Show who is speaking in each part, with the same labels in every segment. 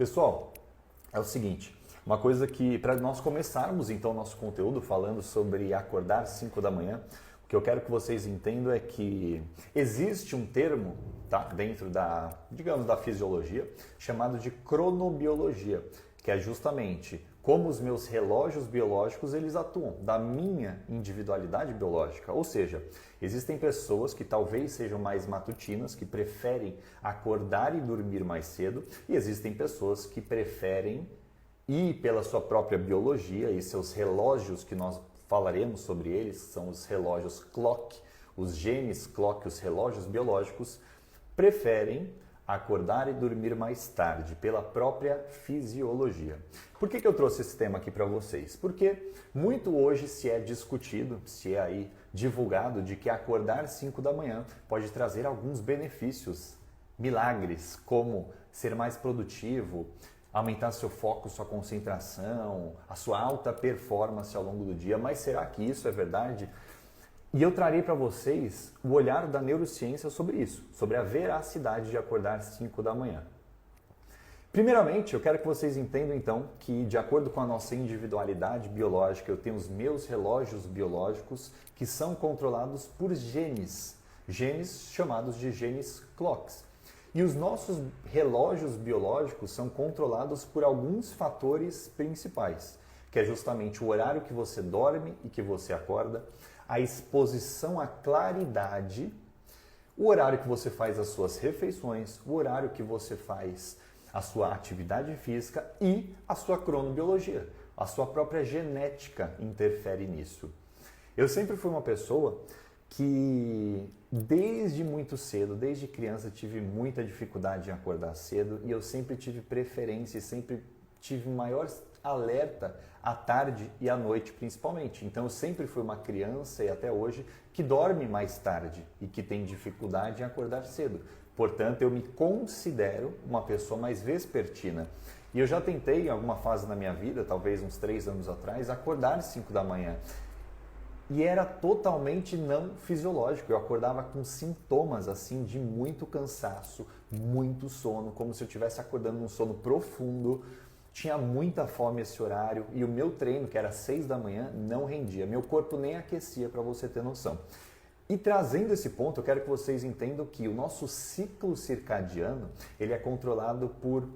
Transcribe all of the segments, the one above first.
Speaker 1: Pessoal, é o seguinte, uma coisa que para nós começarmos então o nosso conteúdo falando sobre acordar 5 da manhã, o que eu quero que vocês entendam é que existe um termo, tá, dentro da, digamos, da fisiologia, chamado de cronobiologia, que é justamente como os meus relógios biológicos eles atuam, da minha individualidade biológica. Ou seja, existem pessoas que talvez sejam mais matutinas, que preferem acordar e dormir mais cedo, e existem pessoas que preferem ir pela sua própria biologia e seus relógios, que nós falaremos sobre eles, são os relógios clock, os genes clock, os relógios biológicos, preferem acordar e dormir mais tarde, pela própria fisiologia. Por que eu trouxe esse tema aqui para vocês? Porque muito hoje se é discutido, se é aí divulgado de que acordar 5 da manhã pode trazer alguns benefícios, milagres, como ser mais produtivo, aumentar seu foco, sua concentração, a sua alta performance ao longo do dia. Mas será que isso é verdade? E eu trarei para vocês o olhar da neurociência sobre isso, sobre a veracidade de acordar 5 da manhã. Primeiramente, eu quero que vocês entendam então que, de acordo com a nossa individualidade biológica, eu tenho os meus relógios biológicos que são controlados por genes, genes chamados de genes clocks. E os nossos relógios biológicos são controlados por alguns fatores principais, que é justamente o horário que você dorme e que você acorda, a exposição à claridade, o horário que você faz as suas refeições, o horário que você faz a sua atividade física e a sua cronobiologia. A sua própria genética interfere nisso. Eu sempre fui uma pessoa que desde muito cedo, desde criança, tive muita dificuldade em acordar cedo e eu sempre tive preferência e sempre tive maior alerta à tarde e à noite principalmente. Então eu sempre fui uma criança e até hoje que dorme mais tarde e que tem dificuldade em acordar cedo. Portanto, eu me considero uma pessoa mais vespertina. E eu já tentei em alguma fase da minha vida, talvez uns 3 anos atrás, acordar às 5 da manhã. E era totalmente não fisiológico. Eu acordava com sintomas assim de muito cansaço, muito sono, como se eu estivesse acordando num sono profundo. Tinha muita fome esse horário e o meu treino, que era 6 da manhã, não rendia. Meu corpo nem aquecia, para você ter noção. E trazendo esse ponto, eu quero que vocês entendam que o nosso ciclo circadiano, ele é controlado por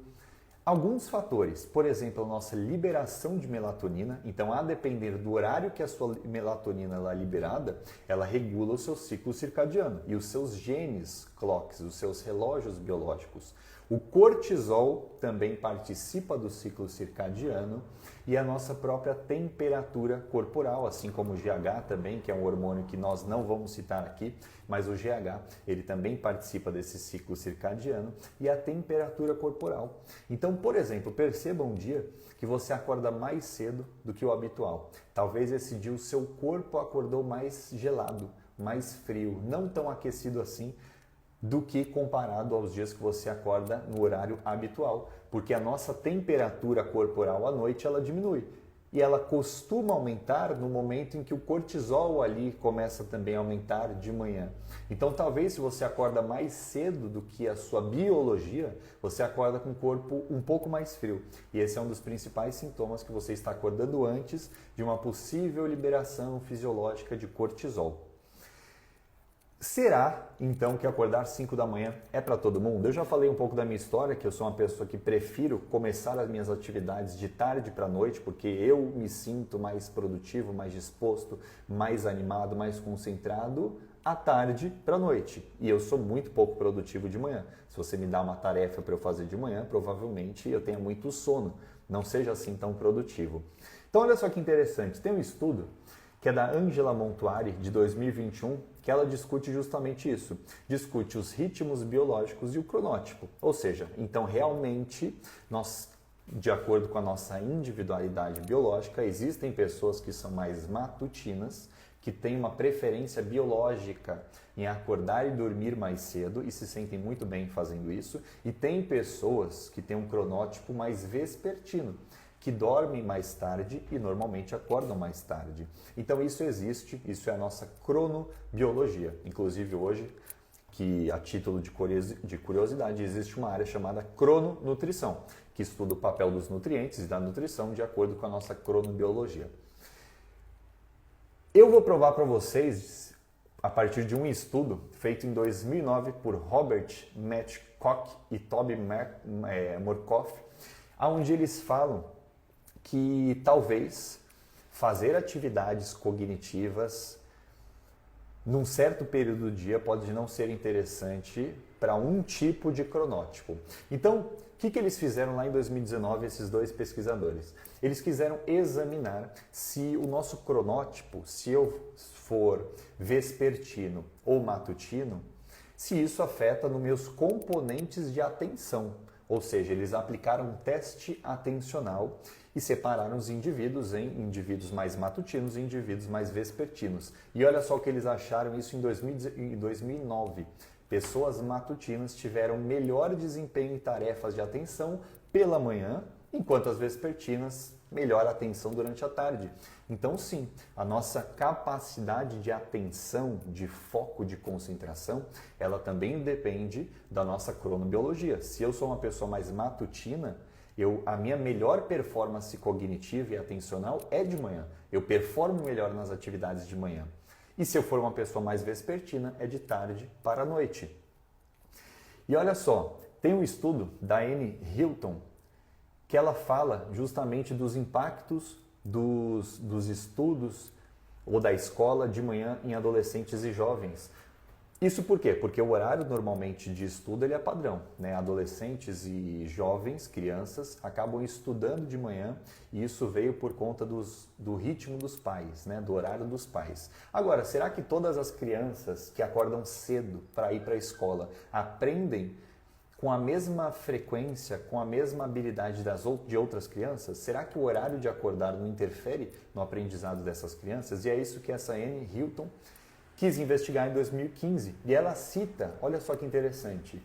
Speaker 1: alguns fatores. Por exemplo, a nossa liberação de melatonina. Então, a depender do horário que a sua melatonina ela é liberada, ela regula o seu ciclo circadiano e os seus genes clocks, os seus relógios biológicos. O cortisol também participa do ciclo circadiano e a nossa própria temperatura corporal, assim como o GH também, que é um hormônio que nós não vamos citar aqui, mas o GH, ele também participa desse ciclo circadiano e a temperatura corporal. Então, por exemplo, perceba um dia que você acorda mais cedo do que o habitual. Talvez esse dia o seu corpo acordou mais gelado, mais frio, não tão aquecido assim, do que comparado aos dias que você acorda no horário habitual, porque a nossa temperatura corporal à noite ela diminui e ela costuma aumentar no momento em que o cortisol ali começa também a aumentar de manhã. Então talvez se você acorda mais cedo do que a sua biologia, você acorda com o corpo um pouco mais frio. E esse é um dos principais sintomas que você está acordando antes de uma possível liberação fisiológica de cortisol. Será, então, que acordar 5 da manhã é para todo mundo? Eu já falei um pouco da minha história, que eu sou uma pessoa que prefiro começar as minhas atividades de tarde para noite, porque eu me sinto mais produtivo, mais disposto, mais animado, mais concentrado à tarde para noite. E eu sou muito pouco produtivo de manhã. Se você me dá uma tarefa para eu fazer de manhã, provavelmente eu tenha muito sono, não seja assim tão produtivo. Então, olha só que interessante, tem um estudo que é da Angela Montuari, de 2021, que ela discute justamente isso. Discute os ritmos biológicos e o cronótipo. Ou seja, então realmente, nós, de acordo com a nossa individualidade biológica, existem pessoas que são mais matutinas, que têm uma preferência biológica em acordar e dormir mais cedo e se sentem muito bem fazendo isso. E tem pessoas que têm um cronótipo mais vespertino, que dormem mais tarde e normalmente acordam mais tarde. Então isso existe, isso é a nossa cronobiologia. Inclusive hoje, que, a título de curiosidade, existe uma área chamada crononutrição, que estuda o papel dos nutrientes e da nutrição de acordo com a nossa cronobiologia. Eu vou provar para vocês, a partir de um estudo feito em 2009 por Robert Matchcock e Toby Morkoff, onde eles falam que talvez fazer atividades cognitivas num certo período do dia pode não ser interessante para um tipo de cronótipo. Então, o que eles fizeram lá em 2019, esses dois pesquisadores? Eles quiseram examinar se o nosso cronótipo, se eu for vespertino ou matutino, se isso afeta nos meus componentes de atenção. Ou seja, eles aplicaram um teste atencional e separaram os indivíduos em indivíduos mais matutinos e indivíduos mais vespertinos. E olha só o que eles acharam isso em 2009. Pessoas matutinas tiveram melhor desempenho em tarefas de atenção pela manhã, enquanto as vespertinas melhor atenção durante a tarde. Então sim, a nossa capacidade de atenção, de foco, de concentração, ela também depende da nossa cronobiologia. Se eu sou uma pessoa mais matutina, a minha melhor performance cognitiva e atencional é de manhã. Eu performo melhor nas atividades de manhã. E se eu for uma pessoa mais vespertina, é de tarde para a noite. E olha só, tem um estudo da Anne Hilton que ela fala justamente dos impactos dos estudos ou da escola de manhã em adolescentes e jovens. Isso por quê? Porque o horário normalmente de estudo ele é padrão, né? Adolescentes e jovens, crianças, acabam estudando de manhã e isso veio por conta do ritmo dos pais, né? Do horário dos pais. Agora, será que todas as crianças que acordam cedo para ir para a escola aprendem com a mesma frequência, com a mesma habilidade de outras crianças? Será que o horário de acordar não interfere no aprendizado dessas crianças? E é isso que essa Anne Hilton quis investigar em 2015. E ela cita, olha só que interessante,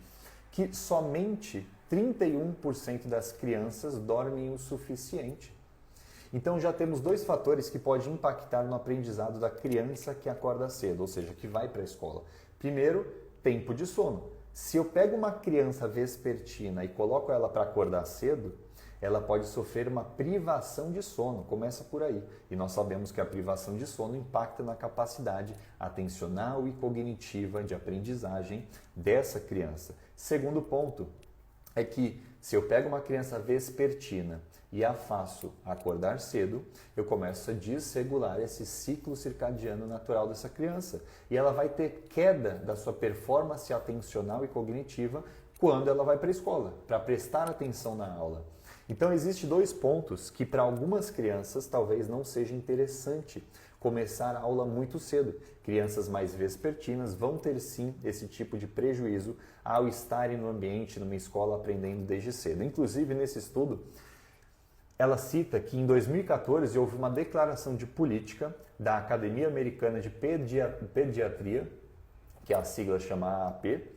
Speaker 1: que somente 31% das crianças dormem o suficiente. Então já temos dois fatores que podem impactar no aprendizado da criança que acorda cedo, ou seja, que vai para a escola. Primeiro, tempo de sono. Se eu pego uma criança vespertina e coloco ela para acordar cedo, ela pode sofrer uma privação de sono, começa por aí. E nós sabemos que a privação de sono impacta na capacidade atencional e cognitiva de aprendizagem dessa criança. Segundo ponto é que se eu pego uma criança vespertina e a faço acordar cedo, eu começo a desregular esse ciclo circadiano natural dessa criança. E ela vai ter queda da sua performance atencional e cognitiva quando ela vai para a escola, para prestar atenção na aula. Então, existem dois pontos que para algumas crianças talvez não seja interessante começar a aula muito cedo. Crianças mais vespertinas vão ter sim esse tipo de prejuízo ao estarem no ambiente, numa escola, aprendendo desde cedo. Inclusive, nesse estudo, ela cita que em 2014 houve uma declaração de política da Academia Americana de Pediatria, que a sigla chama AAP,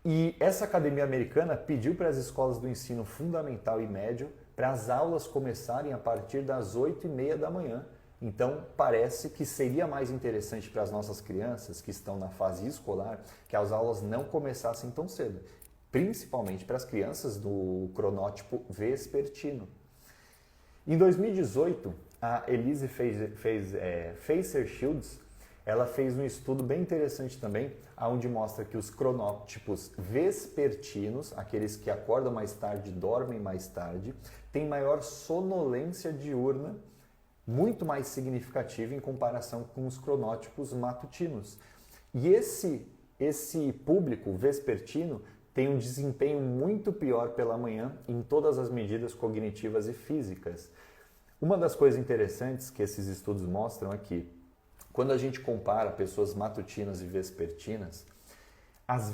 Speaker 1: e essa academia americana pediu para as escolas do ensino fundamental e médio para as aulas começarem a partir das 8h30 da manhã. Então, parece que seria mais interessante para as nossas crianças que estão na fase escolar que as aulas não começassem tão cedo, principalmente para as crianças do cronótipo vespertino. Em 2018, a Elise Facer-Shields, ela fez um estudo bem interessante também, onde mostra que os cronótipos vespertinos, aqueles que acordam mais tarde, dormem mais tarde, têm maior sonolência diurna, muito mais significativa em comparação com os cronótipos matutinos. E esse público vespertino tem um desempenho muito pior pela manhã em todas as medidas cognitivas e físicas. Uma das coisas interessantes que esses estudos mostram é que quando a gente compara pessoas matutinas e vespertinas, as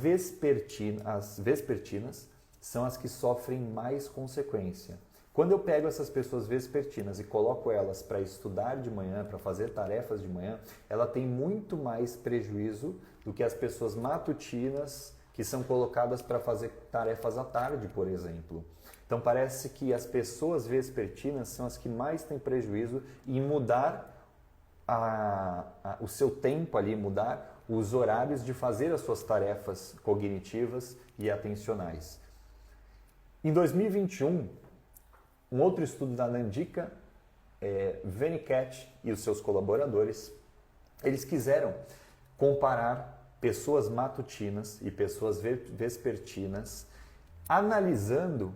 Speaker 1: vespertinas são as que sofrem mais consequência. Quando eu pego essas pessoas vespertinas e coloco elas para estudar de manhã, para fazer tarefas de manhã, ela tem muito mais prejuízo do que as pessoas matutinas que são colocadas para fazer tarefas à tarde, por exemplo. Então parece que as pessoas vespertinas são as que mais têm prejuízo em mudar o seu tempo ali, mudar os horários de fazer as suas tarefas cognitivas e atencionais. Em 2021, um outro estudo da Nandica, Venicat e os seus colaboradores, eles quiseram comparar pessoas matutinas e pessoas vespertinas, analisando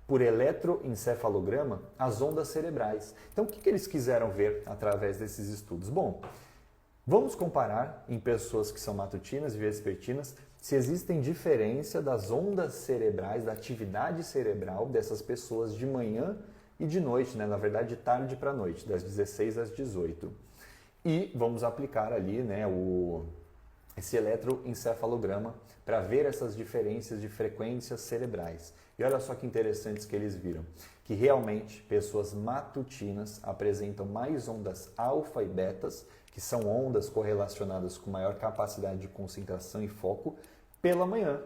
Speaker 1: por eletroencefalograma as ondas cerebrais. Então, o que eles quiseram ver através desses estudos? Bom, vamos comparar em pessoas que são matutinas e vespertinas se existem diferença das ondas cerebrais, da atividade cerebral dessas pessoas de manhã e de noite, né? Na verdade, de tarde para noite, das 16 às 18. E vamos aplicar ali, né, esse eletroencefalograma para ver essas diferenças de frequências cerebrais. E olha só que interessantes que eles viram, que realmente pessoas matutinas apresentam mais ondas alfa e betas, que são ondas correlacionadas com maior capacidade de concentração e foco, pela manhã.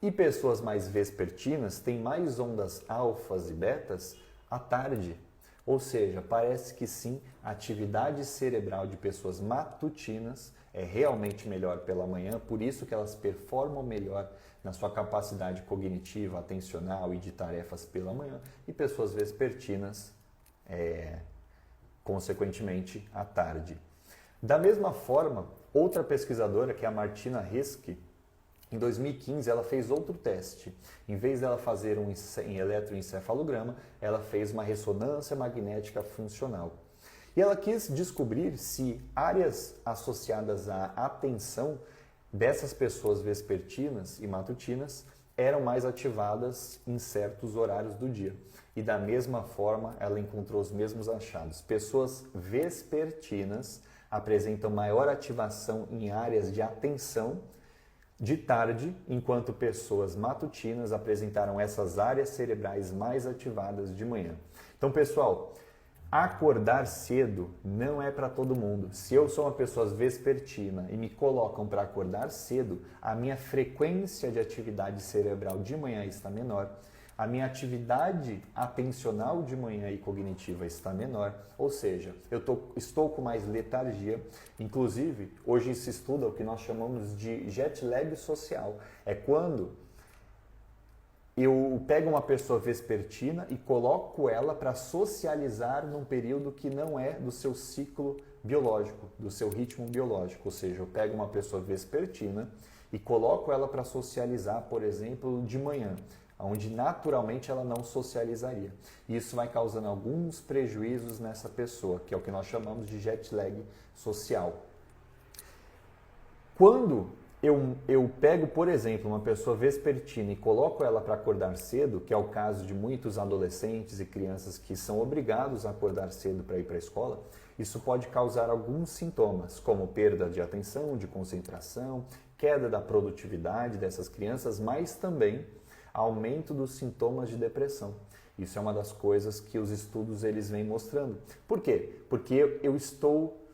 Speaker 1: E pessoas mais vespertinas têm mais ondas alfas e betas à tarde. Ou seja, parece que sim, a atividade cerebral de pessoas matutinas é realmente melhor pela manhã, por isso que elas performam melhor na sua capacidade cognitiva, atencional e de tarefas pela manhã, e pessoas vespertinas, consequentemente, à tarde. Da mesma forma, outra pesquisadora, que é a Martina Hisk, em 2015 ela fez outro teste. Em vez dela fazer um eletroencefalograma, ela fez uma ressonância magnética funcional. E ela quis descobrir se áreas associadas à atenção dessas pessoas vespertinas e matutinas eram mais ativadas em certos horários do dia. E da mesma forma, ela encontrou os mesmos achados. Pessoas vespertinas apresentam maior ativação em áreas de atenção de tarde, enquanto pessoas matutinas apresentaram essas áreas cerebrais mais ativadas de manhã. Então, pessoal, acordar cedo não é para todo mundo. Se eu sou uma pessoa vespertina e me colocam para acordar cedo, a minha frequência de atividade cerebral de manhã está menor, a minha atividade atencional de manhã e cognitiva está menor, ou seja, estou com mais letargia. Inclusive, hoje se estuda o que nós chamamos de jet lag social. É quando eu pego uma pessoa vespertina e coloco ela para socializar num período que não é do seu ciclo biológico, do seu ritmo biológico. Ou seja, eu pego uma pessoa vespertina e coloco ela para socializar, por exemplo, de manhã, onde naturalmente ela não socializaria. Isso vai causando alguns prejuízos nessa pessoa, que é o que nós chamamos de jet lag social. Quando eu pego, por exemplo, uma pessoa vespertina e coloco ela para acordar cedo, que é o caso de muitos adolescentes e crianças que são obrigados a acordar cedo para ir para a escola, isso pode causar alguns sintomas, como perda de atenção, de concentração, queda da produtividade dessas crianças, mas também aumento dos sintomas de depressão. Isso é uma das coisas que os estudos eles vêm mostrando. Por quê? Porque eu estou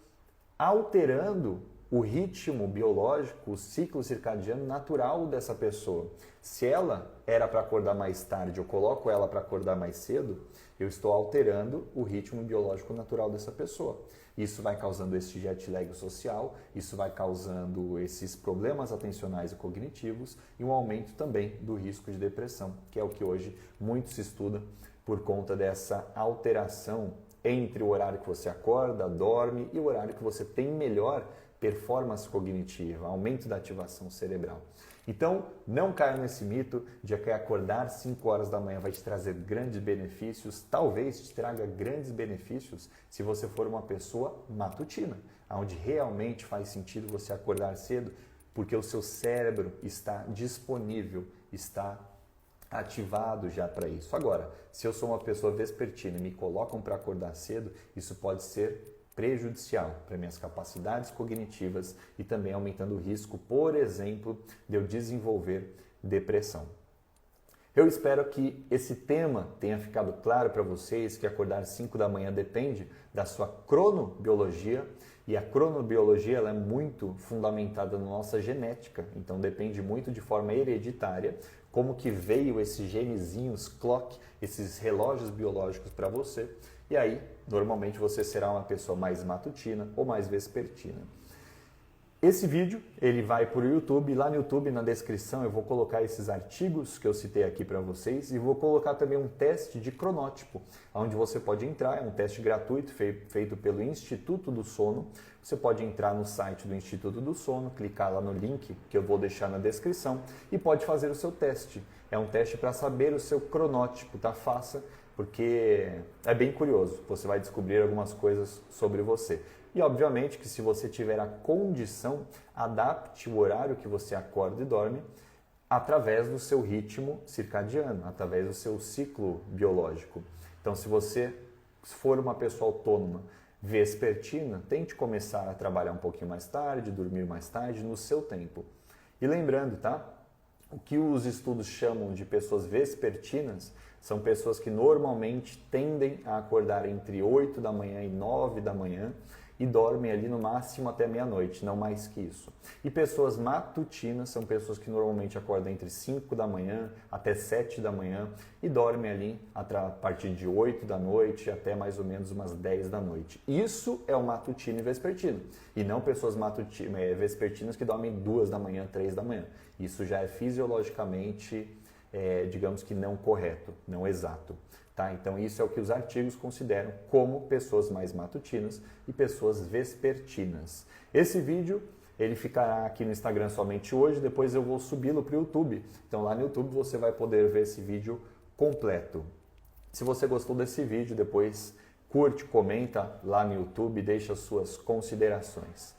Speaker 1: alterando o ritmo biológico, o ciclo circadiano natural dessa pessoa. Se ela era para acordar mais tarde, eu coloco ela para acordar mais cedo, eu estou alterando o ritmo biológico natural dessa pessoa. Isso vai causando esse jet lag social, isso vai causando esses problemas atencionais e cognitivos e um aumento também do risco de depressão, que é o que hoje muito se estuda por conta dessa alteração entre o horário que você acorda, dorme e o horário que você tem melhor performance cognitiva, aumento da ativação cerebral. Então, não caia nesse mito de que acordar 5 horas da manhã vai te trazer grandes benefícios. Talvez te traga grandes benefícios se você for uma pessoa matutina, onde realmente faz sentido você acordar cedo, porque o seu cérebro está disponível, está ativado já para isso. Agora, se eu sou uma pessoa vespertina e me colocam para acordar cedo, isso pode ser prejudicial para minhas capacidades cognitivas e também aumentando o risco, por exemplo, de eu desenvolver depressão. Eu espero que esse tema tenha ficado claro para vocês, que acordar 5 da manhã depende da sua cronobiologia, e a cronobiologia ela é muito fundamentada na nossa genética, então depende muito de forma hereditária, como que veio esses genezinhos, clock, esses relógios biológicos para você, e aí, normalmente você será uma pessoa mais matutina ou mais vespertina. Esse vídeo ele vai para o YouTube, lá no YouTube na descrição eu vou colocar esses artigos que eu citei aqui para vocês e vou colocar também um teste de cronótipo, onde você pode entrar, é um teste gratuito feito pelo Instituto do Sono. Você pode entrar no site do Instituto do Sono, clicar lá no link que eu vou deixar na descrição e pode fazer o seu teste. É um teste para saber o seu cronótipo, tá? Faça, porque é bem curioso, você vai descobrir algumas coisas sobre você. E obviamente que se você tiver a condição, adapte o horário que você acorda e dorme através do seu ritmo circadiano, através do seu ciclo biológico. Então, se você for uma pessoa autônoma vespertina, tente começar a trabalhar um pouquinho mais tarde, dormir mais tarde, no seu tempo. E lembrando, tá? O que os estudos chamam de pessoas vespertinas são pessoas que normalmente tendem a acordar entre 8 da manhã e 9 da manhã e dormem ali no máximo até meia-noite, não mais que isso. E pessoas matutinas são pessoas que normalmente acordam entre 5 da manhã até 7 da manhã e dormem ali a partir de 8 da noite até mais ou menos umas 10 da noite. Isso é o matutino e vespertino, e não pessoas vespertinas que dormem 2 da manhã, 3 da manhã. Isso já é fisiologicamente, digamos que não correto, não exato. Tá? Então isso é o que os artigos consideram como pessoas mais matutinas e pessoas vespertinas. Esse vídeo ele ficará aqui no Instagram somente hoje, depois eu vou subi-lo para o YouTube. Então lá no YouTube você vai poder ver esse vídeo completo. Se você gostou desse vídeo, depois curte, comenta lá no YouTube e deixa suas considerações.